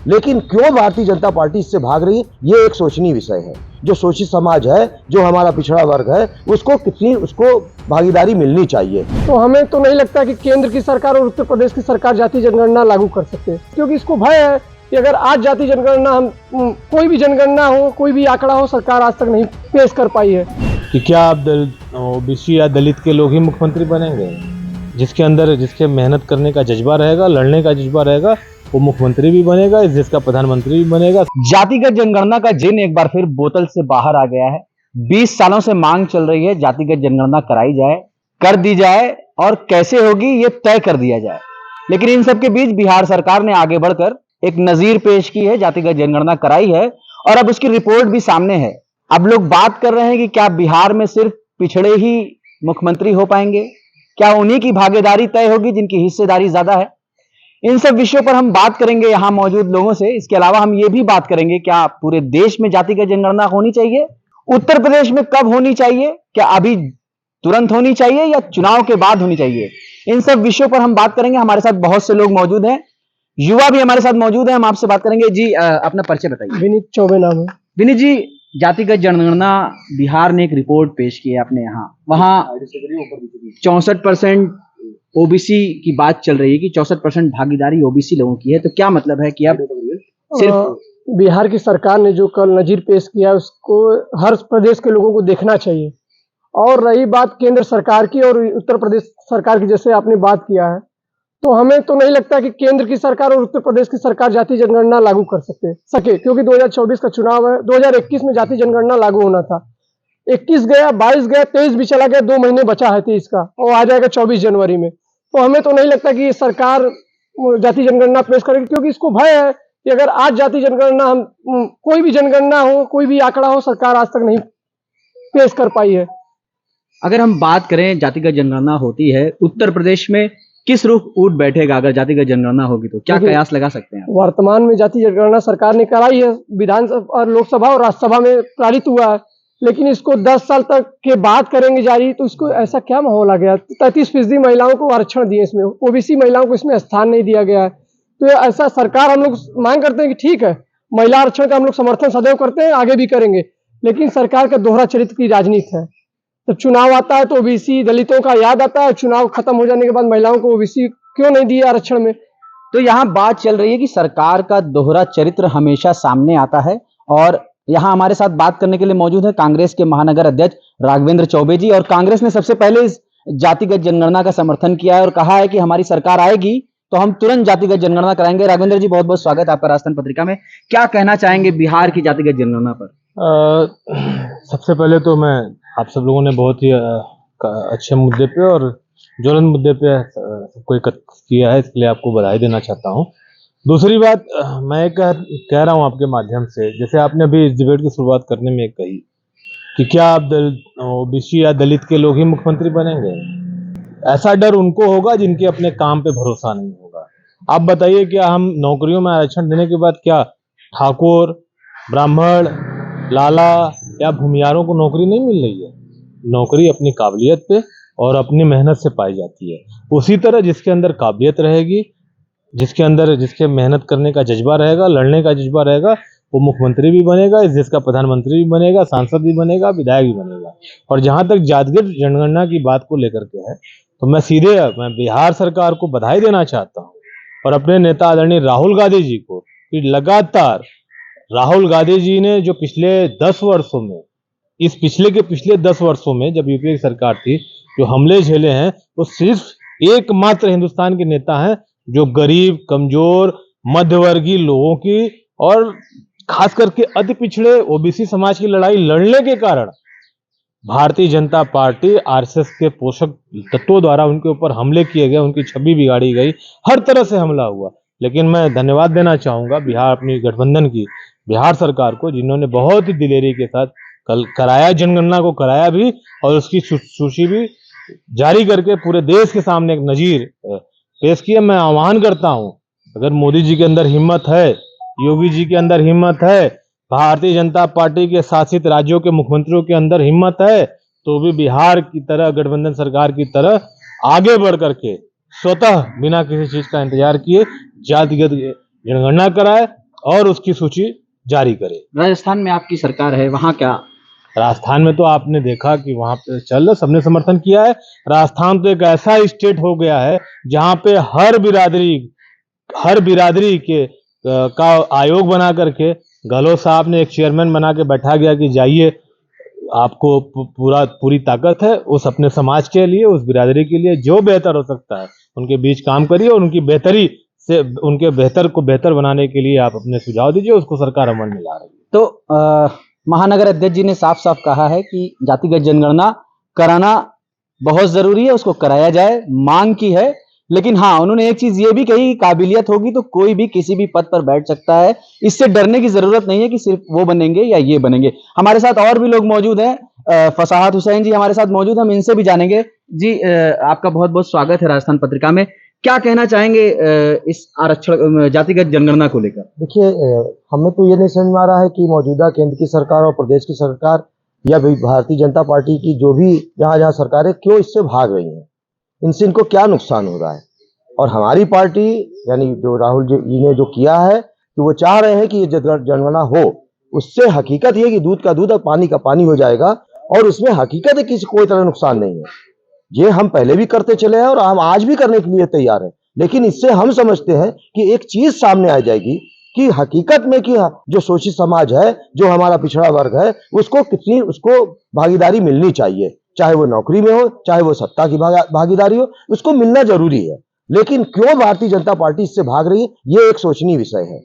लेकिन क्यों भारतीय जनता पार्टी इससे भाग रही है, ये एक सोचनीय विषय है। जो शोषित समाज है, जो हमारा पिछड़ा वर्ग है, उसको भागीदारी मिलनी चाहिए। तो हमें तो नहीं लगता कि केंद्र की सरकार और उत्तर प्रदेश की सरकार जाति जनगणना लागू कर सकते हैं, क्योंकि इसको भय है कि अगर आज जाति जनगणना कोई भी जनगणना हो, कोई भी आंकड़ा हो, सरकार आज तक नहीं पेश कर पाई है। कि क्या आप ओबीसी या दलित के लोग ही मुख्यमंत्री बनेंगे? जिसके मेहनत करने का जज्बा रहेगा, लड़ने का जज्बा रहेगा, वो मुख्यमंत्री भी बनेगा, इस देश का प्रधानमंत्री भी बनेगा। जातिगत जनगणना का जिन एक बार फिर बोतल से बाहर आ गया है। 20 सालों से मांग चल रही है, जातिगत जनगणना कराई जाए, कर दी जाए, और कैसे होगी ये तय कर दिया जाए। लेकिन इन सब के बीच बिहार सरकार ने आगे बढ़कर एक नजीर पेश की है, जातिगत जनगणना कराई है और अब उसकी रिपोर्ट भी सामने है। अब लोग बात कर रहे हैं कि क्या बिहार में सिर्फ पिछड़े ही मुख्यमंत्री हो पाएंगे? क्या उन्हीं की भागीदारी तय होगी जिनकी हिस्सेदारी ज्यादा है? इन सब विषयों पर हम बात करेंगे यहां मौजूद लोगों से। इसके अलावा हम ये भी बात करेंगे, क्या पूरे देश में जातिगत जनगणना होनी चाहिए? उत्तर प्रदेश में कब होनी चाहिए? क्या अभी तुरंत होनी चाहिए या चुनाव के बाद होनी चाहिए? इन सब विषयों पर हम बात करेंगे। हमारे साथ बहुत से लोग मौजूद हैं, युवा भी हमारे साथ मौजूद हैं। हम आपसे बात करेंगे। जी अपना परिचय बताइए। विनीत चौबे नाम है। विनीत जी, जातिगत जनगणना बिहार ने एक रिपोर्ट पेश की है अपने यहाँ, वहां 64% ओबीसी की बात चल रही है कि 64% भागीदारी ओबीसी लोगों की है। तो क्या मतलब है कि अब सिर्फ बिहार की सरकार ने जो कल नजीर पेश किया है, उसको हर प्रदेश के लोगों को देखना चाहिए। और रही बात केंद्र सरकार की और उत्तर प्रदेश सरकार की, जैसे आपने बात किया है, तो हमें तो नहीं लगता कि केंद्र की सरकार और उत्तर प्रदेश की सरकार जाति जनगणना लागू कर सके, क्योंकि 2024 का चुनाव है। 2021 में जाति जनगणना लागू होना था, 21 गया, 22 गया, 23 भी चला गया, 2 महीने बचा है 23 का, और आ जाएगा 24 जनवरी में। तो हमें तो नहीं लगता कि सरकार जाति जनगणना पेश करेगी, क्योंकि इसको भय है कि अगर आज जाति जनगणना कोई भी जनगणना हो, कोई भी आंकड़ा हो, सरकार आज तक नहीं पेश कर पाई है। अगर हम बात करें जातिगत जनगणना होती है, उत्तर प्रदेश में किस रुख उठ बैठेगा? अगर जातिगत जनगणना होगी तो क्या कयास लगा सकते हैं? वर्तमान में जाति जनगणना सरकार ने कराई है, विधानसभा और लोकसभा और राज्यसभा में पारित हुआ है, लेकिन इसको 10 साल तक के बाद करेंगे जारी। तो इसको ऐसा क्या माहौल आ गया? 33% महिलाओं को आरक्षण दिए, इसमें ओबीसी महिलाओं को इसमें स्थान नहीं दिया गया है। तो ऐसा सरकार, हम लोग मांग करते हैं कि ठीक है, महिला आरक्षण का हम लोग समर्थन सदैव करते हैं, आगे भी करेंगे, लेकिन सरकार का दोहरा चरित्र की राजनीति है। जब चुनाव आता है तो ओबीसी दलितों का याद आता है, चुनाव खत्म हो जाने के बाद महिलाओं को ओबीसी क्यों नहीं दिए आरक्षण में? तो यहाँ बात चल रही है कि सरकार का दोहरा चरित्र हमेशा सामने आता है। और यहाँ हमारे साथ बात करने के लिए मौजूद है कांग्रेस के महानगर अध्यक्ष राघवेंद्र चौबे जी। और कांग्रेस ने सबसे पहले इस जातिगत जनगणना का समर्थन किया है और कहा है कि हमारी सरकार आएगी तो हम तुरंत जातिगत जनगणना कराएंगे। राघवेंद्र जी, बहुत बहुत स्वागत है आपका राजस्थान पत्रिका में। क्या कहना चाहेंगे बिहार की जातिगत जनगणना पर? सबसे पहले तो मैं आप सब लोगों ने बहुत ही अच्छे मुद्दे पे और ज्वलंत मुद्दे पे सबको एकत्र किया है, इसके लिए आपको बधाई देना चाहता हूँ। दूसरी बात, मैं कह रहा हूँ आपके माध्यम से, जैसे आपने अभी इस डिबेट की शुरुआत करने में कही कि क्या आप ओबीसी या दलित के लोग ही मुख्यमंत्री बनेंगे? ऐसा डर उनको होगा जिनके अपने काम पे भरोसा नहीं होगा। आप बताइए, क्या हम नौकरियों में आरक्षण देने के बाद क्या ठाकुर, ब्राह्मण, लाला या भूमियारों को नौकरी नहीं मिल रही है? नौकरी अपनी काबिलियत पे और अपनी मेहनत से पाई जाती है। उसी तरह जिसके अंदर काबिलियत रहेगी, जिसके मेहनत करने का जज्बा रहेगा, लड़ने का जज्बा रहेगा, वो मुख्यमंत्री भी बनेगा, इस देश का प्रधानमंत्री भी बनेगा, सांसद भी बनेगा, विधायक भी बनेगा। और जहां तक जातिगत जनगणना की बात को लेकर के है, तो मैं बिहार सरकार को बधाई देना चाहता हूँ और अपने नेता आदरणीय राहुल गांधी जी को, कि लगातार राहुल गांधी जी ने जो पिछले 10 वर्षों में, इस पिछले 10 वर्षों में जब यूपीए की सरकार थी, जो हमले झेले हैं, वो सिर्फ एकमात्र हिंदुस्तान के नेता हैं जो गरीब, कमजोर, मध्यवर्गीय लोगों की और खास करके अति पिछड़े ओबीसी समाज की लड़ाई लड़ने के कारण भारतीय जनता पार्टी, आरएसएस के पोषक तत्वों द्वारा उनके ऊपर हमले किए गए, उनकी छवि बिगाड़ी गई, हर तरह से हमला हुआ। लेकिन मैं धन्यवाद देना चाहूंगा बिहार, अपनी गठबंधन की बिहार सरकार को, जिन्होंने बहुत ही दिलेरी के साथ कल कराया, जनगणना को कराया भी और उसकी सूची भी जारी करके पूरे देश के सामने एक नजीर पेश किया। मैं आह्वान करता हूं, अगर मोदी जी के अंदर हिम्मत है, योगी जी के अंदर हिम्मत है, भारतीय जनता पार्टी के शासित राज्यों के मुख्यमंत्रियों के अंदर हिम्मत है, तो भी बिहार की तरह, गठबंधन सरकार की तरह आगे बढ़ करके स्वतः बिना किसी चीज का इंतजार किए जातिगत जनगणना कराए और उसकी सूची जारी करे। राजस्थान में आपकी सरकार है, वहां क्या? राजस्थान में तो आपने देखा कि वहां पे चल रहा, सबने समर्थन किया है। राजस्थान तो एक ऐसा स्टेट हो गया है जहां पे हर बिरादरी के का आयोग बना करके गहलोत साहब ने एक चेयरमैन बना के बैठा गया कि जाइए, आपको पूरी ताकत है उस अपने समाज के लिए, उस बिरादरी के लिए जो बेहतर हो सकता है उनके बीच काम करिए और उनकी बेहतरी से उनके बेहतर को बेहतर बनाने के लिए आप अपने सुझाव दीजिए, उसको सरकार अमल में ला रही है। तो महानगर अध्यक्ष जी ने साफ साफ कहा है कि जातिगत जनगणना कराना बहुत जरूरी है, उसको कराया जाए, मांग की है। लेकिन हाँ, उन्होंने एक चीज ये भी कही कि काबिलियत होगी तो कोई भी किसी भी पद पर बैठ सकता है, इससे डरने की जरूरत नहीं है कि सिर्फ वो बनेंगे या ये बनेंगे। हमारे साथ और भी लोग मौजूद हैं, फसाहत हुसैन जी हमारे साथ मौजूद, हम इनसे भी जानेंगे। जी आपका बहुत बहुत स्वागत है राजस्थान पत्रिका में। क्या कहना चाहेंगे इस आरक्षण जातिगत जनगणना को लेकर? देखिए, हमें तो ये नहीं समझ में आ रहा है कि मौजूदा केंद्र की सरकार और प्रदेश की सरकार या भी भारतीय जनता पार्टी की जो भी जहाँ जहाँ सरकारें क्यों इससे भाग रही हैं, इनसे इनको क्या नुकसान हो रहा है। और हमारी पार्टी यानी जो राहुल जी ने जो किया है कि वो चाह रहे हैं कि ये जनगणना हो, उससे हकीकत ये कि दूध का दूध और पानी का पानी हो जाएगा और उसमें हकीकत है किसी कोई तरह नुकसान नहीं है। ये हम पहले भी करते चले हैं और हम आज भी करने के लिए तैयार हैं, लेकिन इससे हम समझते हैं कि एक चीज सामने आ जाएगी कि हकीकत में कि जो शोषित समाज है, जो हमारा पिछड़ा वर्ग है, उसको भागीदारी मिलनी चाहिए, चाहे वो नौकरी में हो, चाहे वो सत्ता की भागीदारी हो, उसको मिलना जरूरी है। लेकिन क्यों भारतीय जनता पार्टी इससे भाग रही है, ये एक सोचनीय विषय है।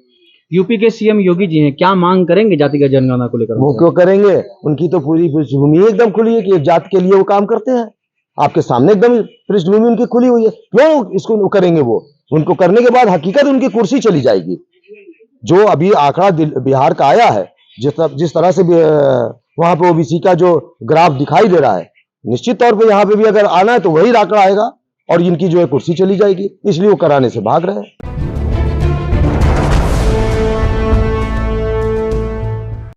यूपी के सीएम योगी जी हैं, क्या मांग करेंगे जातिगत जनगणना को लेकर? वो क्यों करेंगे, उनकी तो पूरी पृष्ठभूमि एकदम खुली है कि एक जात के लिए वो काम करते हैं। आपके सामने एकदम पृष्ठभूमि उनकी खुली हुई है, क्यों इसको करेंगे? वो उनको करने के बाद हकीकत उनकी कुर्सी चली जाएगी। जो अभी आंकड़ा बिहार का आया है, जिस तरह से वहां पे ओबीसी का जो ग्राफ दिखाई दे रहा है, निश्चित तौर पे यहाँ पे भी अगर आना है तो वही आंकड़ा आएगा और इनकी जो है कुर्सी चली जाएगी, इसलिए वो कराने से भाग रहे हैं।